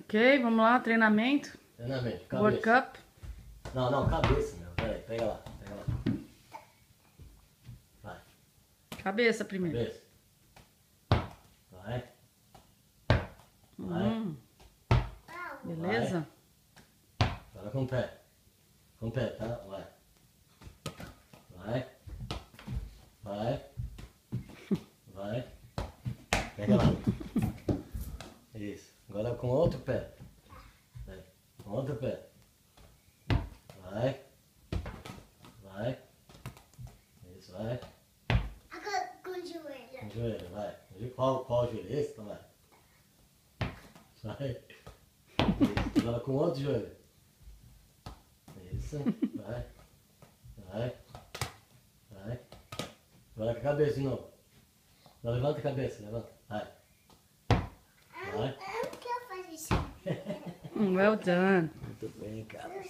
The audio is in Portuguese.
Ok, vamos lá, treinamento. Treinamento, cabeça. World Cup. Não, cabeça, meu. Peraí, pega lá. Vai. Cabeça primeiro. Cabeça. Vai. Beleza? Vai. Agora com o pé. Com o pé, tá? Vai. Vai. Vai. Vai. Pega lá. Isso. Agora com o outro pé. Vai. Com o outro pé. Vai. Vai. Isso, vai. Agora com o joelho. Com o joelho, vai. Qual joelho? Esse? Então vai. Vai. Isso. Agora com o outro joelho. Isso. Vai. Vai. Vai. Agora com a cabeça de novo. Agora levanta a cabeça, levanta. Vai. Vai. Eu não quero fazer isso. Well done. Muito bem, cara.